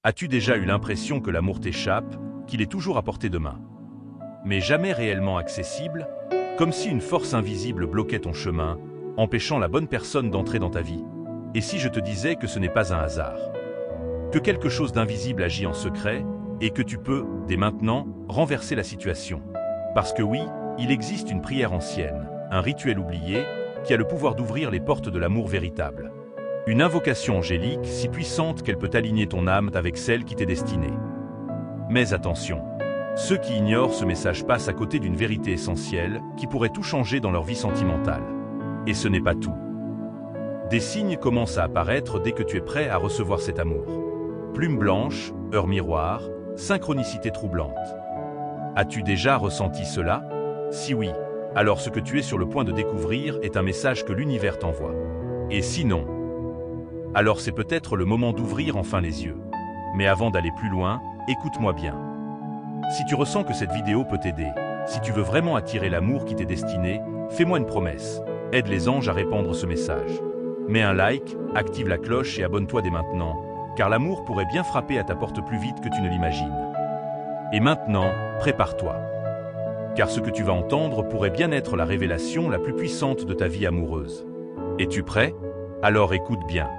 As-tu déjà eu l'impression que l'amour t'échappe, qu'il est toujours à portée de main, mais jamais réellement accessible, comme si une force invisible bloquait ton chemin, empêchant la bonne personne d'entrer dans ta vie? Et si je te disais que ce n'est pas un hasard, que quelque chose d'invisible agit en secret, et que tu peux, dès maintenant, renverser la situation? Parce que oui, il existe une prière ancienne, un rituel oublié, qui a le pouvoir d'ouvrir les portes de l'amour véritable. Une invocation angélique si puissante qu'elle peut aligner ton âme avec celle qui t'est destinée. Mais attention, ceux qui ignorent ce message passent à côté d'une vérité essentielle qui pourrait tout changer dans leur vie sentimentale. Et ce n'est pas tout. Des signes commencent à apparaître dès que tu es prêt à recevoir cet amour. Plume blanche, heure miroir, synchronicité troublante. As-tu déjà ressenti cela? Si oui, alors ce que tu es sur le point de découvrir est un message que l'univers t'envoie. Et sinon, alors c'est peut-être le moment d'ouvrir enfin les yeux. Mais avant d'aller plus loin, écoute-moi bien. Si tu ressens que cette vidéo peut t'aider, si tu veux vraiment attirer l'amour qui t'est destiné, fais-moi une promesse. Aide les anges à répandre ce message. Mets un like, active la cloche et abonne-toi dès maintenant, car l'amour pourrait bien frapper à ta porte plus vite que tu ne l'imagines. Et maintenant, prépare-toi. Car ce que tu vas entendre pourrait bien être la révélation la plus puissante de ta vie amoureuse. Es-tu prêt? Alors écoute bien.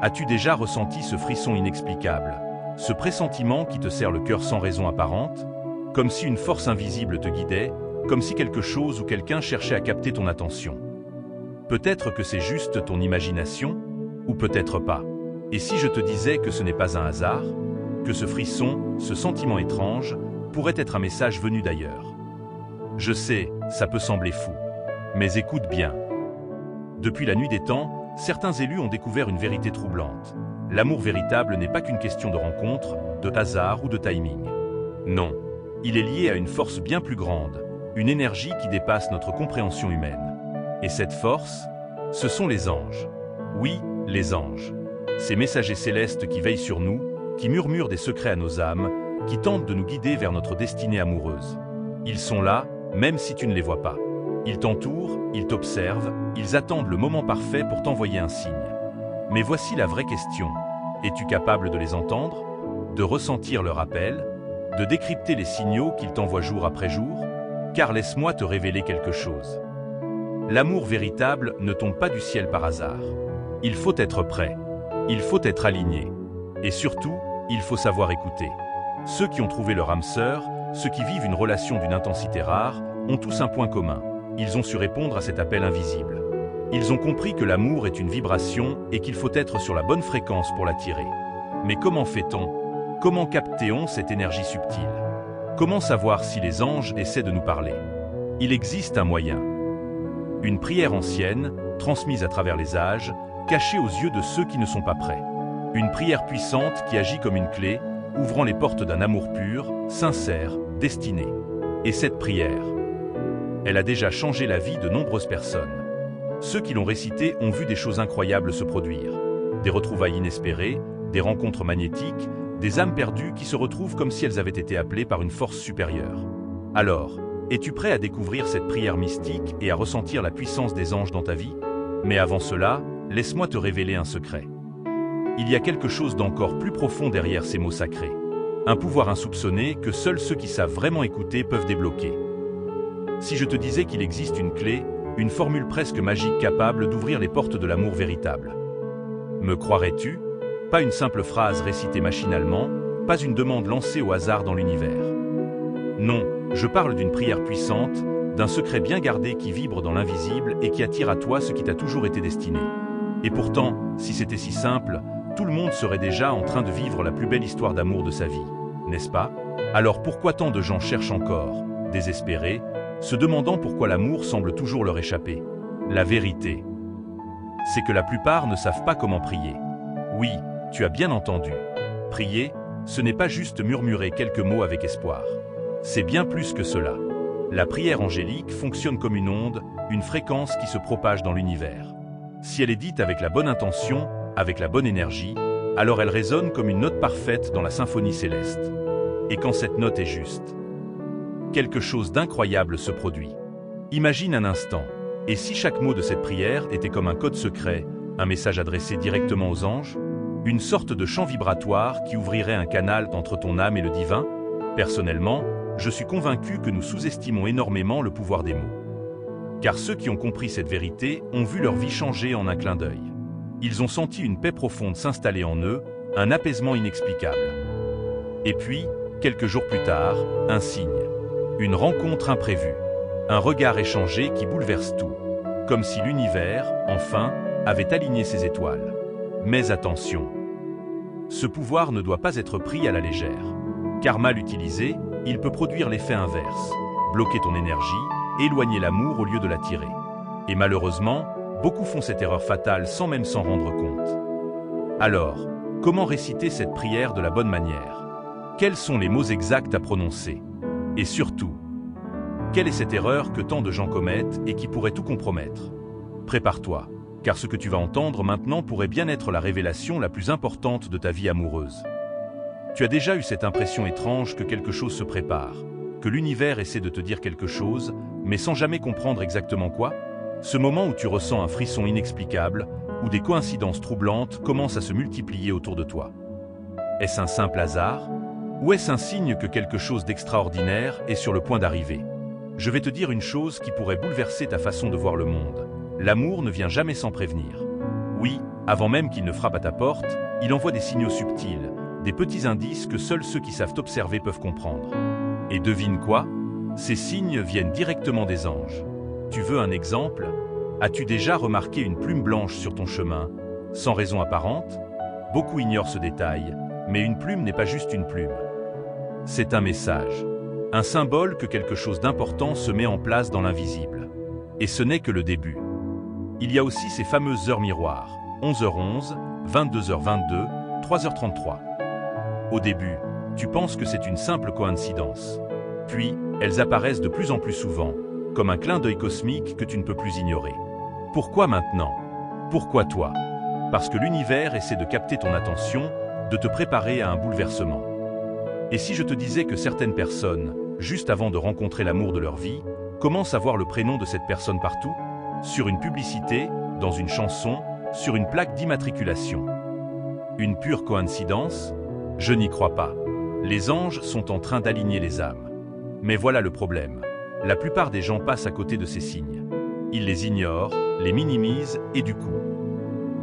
As-tu déjà ressenti ce frisson inexplicable, ce pressentiment qui te serre le cœur sans raison apparente, comme si une force invisible te guidait, comme si quelque chose ou quelqu'un cherchait à capter ton attention? Peut-être que c'est juste ton imagination, ou peut-être pas. Et si je te disais que ce n'est pas un hasard, que ce frisson, ce sentiment étrange, pourrait être un message venu d'ailleurs? Je sais, ça peut sembler fou. Mais écoute bien. Depuis la nuit des temps, certains élus ont découvert une vérité troublante. L'amour véritable n'est pas qu'une question de rencontre, de hasard ou de timing. Non, il est lié à une force bien plus grande, une énergie qui dépasse notre compréhension humaine. Et cette force, ce sont les anges. Oui, les anges. Ces messagers célestes qui veillent sur nous, qui murmurent des secrets à nos âmes, qui tentent de nous guider vers notre destinée amoureuse. Ils sont là, même si tu ne les vois pas. Ils t'entourent, ils t'observent, ils attendent le moment parfait pour t'envoyer un signe. Mais voici la vraie question. Es-tu capable de les entendre? De ressentir leur appel? De décrypter les signaux qu'ils t'envoient jour après jour? Car laisse-moi te révéler quelque chose. L'amour véritable ne tombe pas du ciel par hasard. Il faut être prêt. Il faut être aligné. Et surtout, il faut savoir écouter. Ceux qui ont trouvé leur âme sœur, ceux qui vivent une relation d'une intensité rare, ont tous un point commun. Ils ont su répondre à cet appel invisible. Ils ont compris que l'amour est une vibration et qu'il faut être sur la bonne fréquence pour l'attirer. Mais comment fait-on? Comment captons cette énergie subtile? Comment savoir si les anges essaient de nous parler? Il existe un moyen. Une prière ancienne, transmise à travers les âges, cachée aux yeux de ceux qui ne sont pas prêts. Une prière puissante qui agit comme une clé, ouvrant les portes d'un amour pur, sincère, destiné. Et cette prière, elle a déjà changé la vie de nombreuses personnes. Ceux qui l'ont récitée ont vu des choses incroyables se produire. Des retrouvailles inespérées, des rencontres magnétiques, des âmes perdues qui se retrouvent comme si elles avaient été appelées par une force supérieure. Alors, es-tu prêt à découvrir cette prière mystique et à ressentir la puissance des anges dans ta vie? Mais avant cela, laisse-moi te révéler un secret. Il y a quelque chose d'encore plus profond derrière ces mots sacrés. Un pouvoir insoupçonné que seuls ceux qui savent vraiment écouter peuvent débloquer. Si je te disais qu'il existe une clé, une formule presque magique capable d'ouvrir les portes de l'amour véritable. Me croirais-tu? Pas une simple phrase récitée machinalement, pas une demande lancée au hasard dans l'univers. Non, je parle d'une prière puissante, d'un secret bien gardé qui vibre dans l'invisible et qui attire à toi ce qui t'a toujours été destiné. Et pourtant, si c'était si simple, tout le monde serait déjà en train de vivre la plus belle histoire d'amour de sa vie, n'est-ce pas? Alors pourquoi tant de gens cherchent encore, désespérés, se demandant pourquoi l'amour semble toujours leur échapper? La vérité, c'est que la plupart ne savent pas comment prier. Oui, tu as bien entendu. Prier, ce n'est pas juste murmurer quelques mots avec espoir. C'est bien plus que cela. La prière angélique fonctionne comme une onde, une fréquence qui se propage dans l'univers. Si elle est dite avec la bonne intention, avec la bonne énergie, alors elle résonne comme une note parfaite dans la symphonie céleste. Et quand cette note est juste, quelque chose d'incroyable se produit. Imagine un instant, et si chaque mot de cette prière était comme un code secret, un message adressé directement aux anges? Une sorte de champ vibratoire qui ouvrirait un canal entre ton âme et le divin? Personnellement, je suis convaincu que nous sous-estimons énormément le pouvoir des mots. Car ceux qui ont compris cette vérité ont vu leur vie changer en un clin d'œil. Ils ont senti une paix profonde s'installer en eux, un apaisement inexplicable. Et puis, quelques jours plus tard, un signe. Une rencontre imprévue. Un regard échangé qui bouleverse tout. Comme si l'univers, enfin, avait aligné ses étoiles. Mais attention. Ce pouvoir ne doit pas être pris à la légère. Car mal utilisé, il peut produire l'effet inverse. Bloquer ton énergie, éloigner l'amour au lieu de l'attirer. Et malheureusement, beaucoup font cette erreur fatale sans même s'en rendre compte. Alors, comment réciter cette prière de la bonne manière? Quels sont les mots exacts à prononcer? Et surtout, quelle est cette erreur que tant de gens commettent et qui pourrait tout compromettre? Prépare-toi, car ce que tu vas entendre maintenant pourrait bien être la révélation la plus importante de ta vie amoureuse. Tu as déjà eu cette impression étrange que quelque chose se prépare, que l'univers essaie de te dire quelque chose, mais sans jamais comprendre exactement quoi? Ce moment où tu ressens un frisson inexplicable, où des coïncidences troublantes commencent à se multiplier autour de toi. Est-ce un simple hasard? Ou est-ce un signe que quelque chose d'extraordinaire est sur le point d'arriver? Je vais te dire une chose qui pourrait bouleverser ta façon de voir le monde. L'amour ne vient jamais sans prévenir. Oui, avant même qu'il ne frappe à ta porte, il envoie des signaux subtils, des petits indices que seuls ceux qui savent observer peuvent comprendre. Et devine quoi? Ces signes viennent directement des anges. Tu veux un exemple? As-tu déjà remarqué une plume blanche sur ton chemin, sans raison apparente? Beaucoup ignorent ce détail, mais une plume n'est pas juste une plume. C'est un message, un symbole que quelque chose d'important se met en place dans l'invisible. Et ce n'est que le début. Il y a aussi ces fameuses heures miroirs, 11h11, 22h22, 3h33. Au début, tu penses que c'est une simple coïncidence. Puis, elles apparaissent de plus en plus souvent, comme un clin d'œil cosmique que tu ne peux plus ignorer. Pourquoi maintenant? Pourquoi toi? Parce que l'univers essaie de capter ton attention, de te préparer à un bouleversement. Et si je te disais que certaines personnes, juste avant de rencontrer l'amour de leur vie, commencent à voir le prénom de cette personne partout? Sur une publicité, dans une chanson, sur une plaque d'immatriculation. Une pure coïncidence? Je n'y crois pas. Les anges sont en train d'aligner les âmes. Mais voilà le problème. La plupart des gens passent à côté de ces signes. Ils les ignorent, les minimisent et du coup,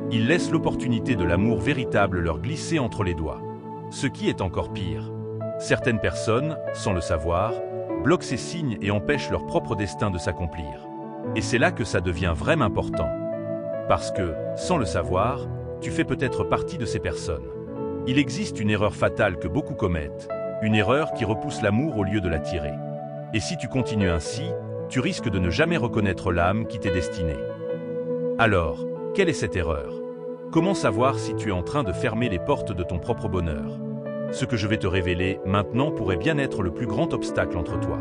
ils laissent l'opportunité de l'amour véritable leur glisser entre les doigts. Ce qui est encore pire. Certaines personnes, sans le savoir, bloquent ces signes et empêchent leur propre destin de s'accomplir. Et c'est là que ça devient vraiment important. Parce que, sans le savoir, tu fais peut-être partie de ces personnes. Il existe une erreur fatale que beaucoup commettent, une erreur qui repousse l'amour au lieu de l'attirer. Et si tu continues ainsi, tu risques de ne jamais reconnaître l'âme qui t'est destinée. Alors, quelle est cette erreur? Comment savoir si tu es en train de fermer les portes de ton propre bonheur? Ce que je vais te révéler maintenant pourrait bien être le plus grand obstacle entre toi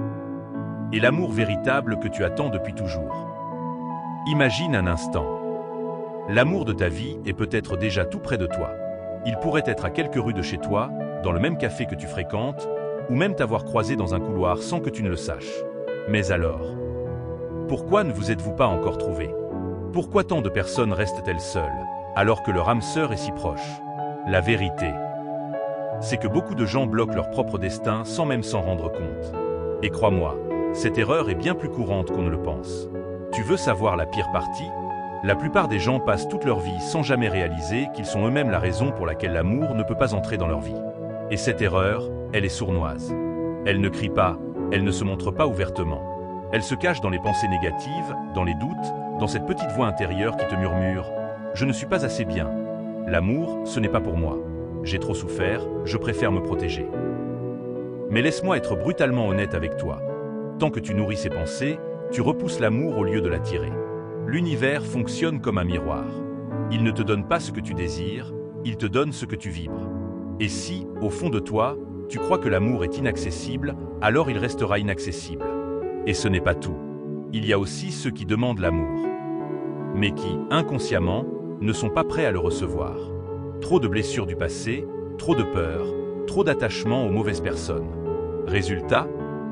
et l'amour véritable que tu attends depuis toujours. Imagine un instant. L'amour de ta vie est peut-être déjà tout près de toi. Il pourrait être à quelques rues de chez toi, dans le même café que tu fréquentes, ou même t'avoir croisé dans un couloir sans que tu ne le saches. Mais alors, pourquoi ne vous êtes-vous pas encore trouvés? Pourquoi tant de personnes restent-elles seules, alors que leur âme sœur est si proche? La vérité, c'est que beaucoup de gens bloquent leur propre destin sans même s'en rendre compte. Et crois-moi, cette erreur est bien plus courante qu'on ne le pense. Tu veux savoir la pire partie? La plupart des gens passent toute leur vie sans jamais réaliser qu'ils sont eux-mêmes la raison pour laquelle l'amour ne peut pas entrer dans leur vie. Et cette erreur, elle est sournoise. Elle ne crie pas, elle ne se montre pas ouvertement. Elle se cache dans les pensées négatives, dans les doutes, dans cette petite voix intérieure qui te murmure « Je ne suis pas assez bien. L'amour, ce n'est pas pour moi. J'ai trop souffert, je préfère me protéger. » Mais laisse-moi être brutalement honnête avec toi. Tant que tu nourris ces pensées, tu repousses l'amour au lieu de l'attirer. L'univers fonctionne comme un miroir. Il ne te donne pas ce que tu désires, il te donne ce que tu vibres. Et si, au fond de toi, tu crois que l'amour est inaccessible, alors il restera inaccessible. Et ce n'est pas tout. Il y a aussi ceux qui demandent l'amour, mais qui, inconsciemment, ne sont pas prêts à le recevoir. Trop de blessures du passé, trop de peur, trop d'attachement aux mauvaises personnes. Résultat,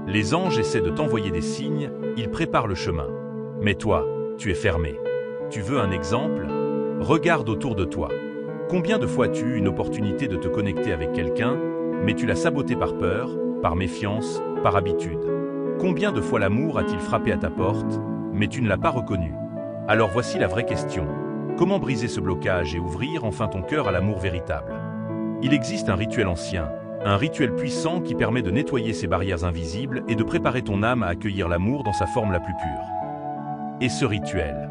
les anges essaient de t'envoyer des signes, ils préparent le chemin. Mais toi, tu es fermé. Tu veux un exemple? Regarde autour de toi. Combien de fois as-tu eu une opportunité de te connecter avec quelqu'un, mais tu l'as saboté par peur, par méfiance, par habitude? Combien de fois l'amour a-t-il frappé à ta porte, mais tu ne l'as pas reconnu? Alors voici la vraie question. Comment briser ce blocage et ouvrir enfin ton cœur à l'amour véritable? Il existe un rituel ancien, un rituel puissant qui permet de nettoyer ces barrières invisibles et de préparer ton âme à accueillir l'amour dans sa forme la plus pure. Et ce rituel,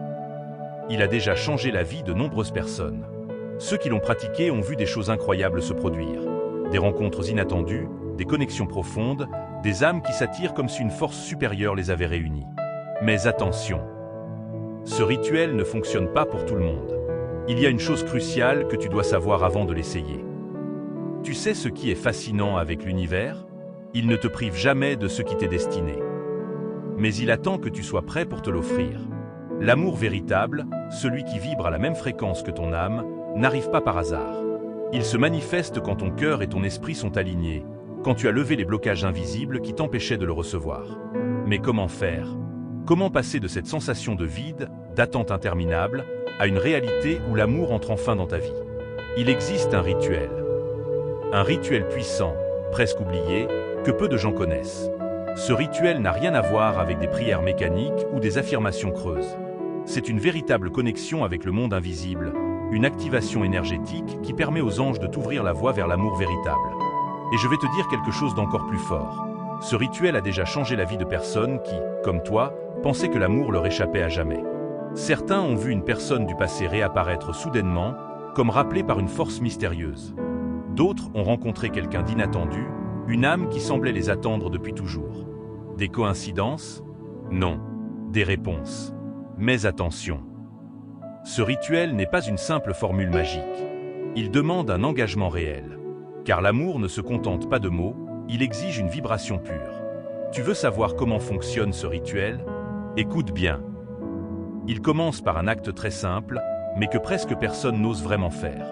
il a déjà changé la vie de nombreuses personnes. Ceux qui l'ont pratiqué ont vu des choses incroyables se produire. Des rencontres inattendues, des connexions profondes, des âmes qui s'attirent comme si une force supérieure les avait réunies. Mais attention, ce rituel ne fonctionne pas pour tout le monde. Il y a une chose cruciale que tu dois savoir avant de l'essayer. Tu sais ce qui est fascinant avec l'univers? Il ne te prive jamais de ce qui t'est destiné. Mais il attend que tu sois prêt pour te l'offrir. L'amour véritable, celui qui vibre à la même fréquence que ton âme, n'arrive pas par hasard. Il se manifeste quand ton cœur et ton esprit sont alignés, quand tu as levé les blocages invisibles qui t'empêchaient de le recevoir. Mais comment faire? Comment passer de cette sensation de vide, d'attente interminable, à une réalité où l'amour entre enfin dans ta vie? Il existe un rituel puissant, presque oublié, que peu de gens connaissent. Ce rituel n'a rien à voir avec des prières mécaniques ou des affirmations creuses. C'est une véritable connexion avec le monde invisible, une activation énergétique qui permet aux anges de t'ouvrir la voie vers l'amour véritable. Et je vais te dire quelque chose d'encore plus fort. Ce rituel a déjà changé la vie de personnes qui, comme toi, pensaient que l'amour leur échappait à jamais. Certains ont vu une personne du passé réapparaître soudainement, comme rappelée par une force mystérieuse. D'autres ont rencontré quelqu'un d'inattendu, une âme qui semblait les attendre depuis toujours. Des coïncidences? Non. Des réponses. Mais attention. Ce rituel n'est pas une simple formule magique. Il demande un engagement réel. Car l'amour ne se contente pas de mots, il exige une vibration pure. Tu veux savoir comment fonctionne ce rituel? Écoute bien. Il commence par un acte très simple, mais que presque personne n'ose vraiment faire.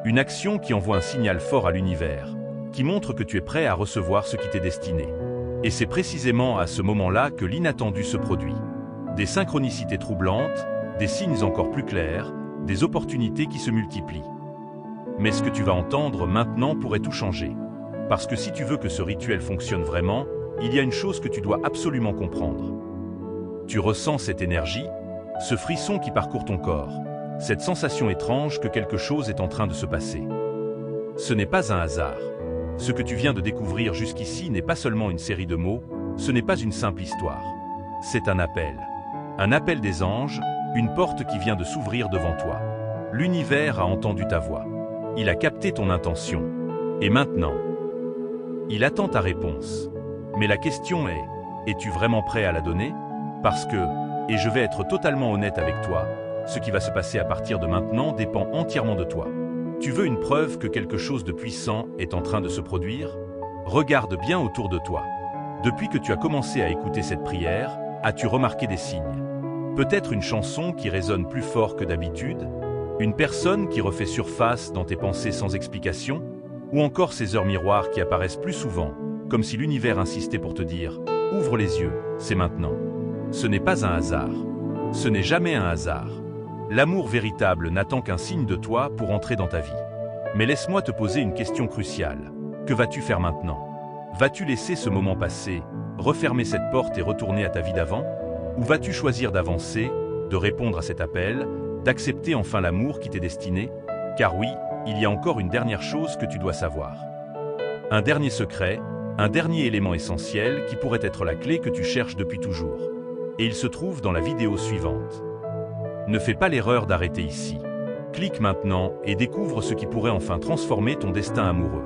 Une action qui envoie un signal fort à l'univers, qui montre que tu es prêt à recevoir ce qui t'est destiné. Et c'est précisément à ce moment-là que l'inattendu se produit. Des synchronicités troublantes, des signes encore plus clairs, des opportunités qui se multiplient. Mais ce que tu vas entendre maintenant pourrait tout changer. Parce que si tu veux que ce rituel fonctionne vraiment, il y a une chose que tu dois absolument comprendre. Tu ressens cette énergie, ce frisson qui parcourt ton corps, cette sensation étrange que quelque chose est en train de se passer. Ce n'est pas un hasard. Ce que tu viens de découvrir jusqu'ici n'est pas seulement une série de mots, ce n'est pas une simple histoire. C'est un appel. Un appel des anges, une porte qui vient de s'ouvrir devant toi. L'univers a entendu ta voix. Il a capté ton intention. Et maintenant, il attend ta réponse. Mais la question est, es-tu vraiment prêt à la donner? Parce que, et je vais être totalement honnête avec toi, ce qui va se passer à partir de maintenant dépend entièrement de toi. Tu veux une preuve que quelque chose de puissant est en train de se produire? Regarde bien autour de toi. Depuis que tu as commencé à écouter cette prière, as-tu remarqué des signes? Peut-être une chanson qui résonne plus fort que d'habitude? Une personne qui refait surface dans tes pensées sans explication? Ou encore ces heures miroirs qui apparaissent plus souvent, comme si l'univers insistait pour te dire « Ouvre les yeux, c'est maintenant ». Ce n'est pas un hasard. Ce n'est jamais un hasard. L'amour véritable n'attend qu'un signe de toi pour entrer dans ta vie. Mais laisse-moi te poser une question cruciale. Que vas-tu faire maintenant? Vas-tu laisser ce moment passer, refermer cette porte et retourner à ta vie d'avant? Ou vas-tu choisir d'avancer, de répondre à cet appel, d'accepter enfin l'amour qui t'est destiné? Car oui, il y a encore une dernière chose que tu dois savoir. Un dernier secret, un dernier élément essentiel qui pourrait être la clé que tu cherches depuis toujours. Et il se trouve dans la vidéo suivante. Ne fais pas l'erreur d'arrêter ici. Clique maintenant et découvre ce qui pourrait enfin transformer ton destin amoureux.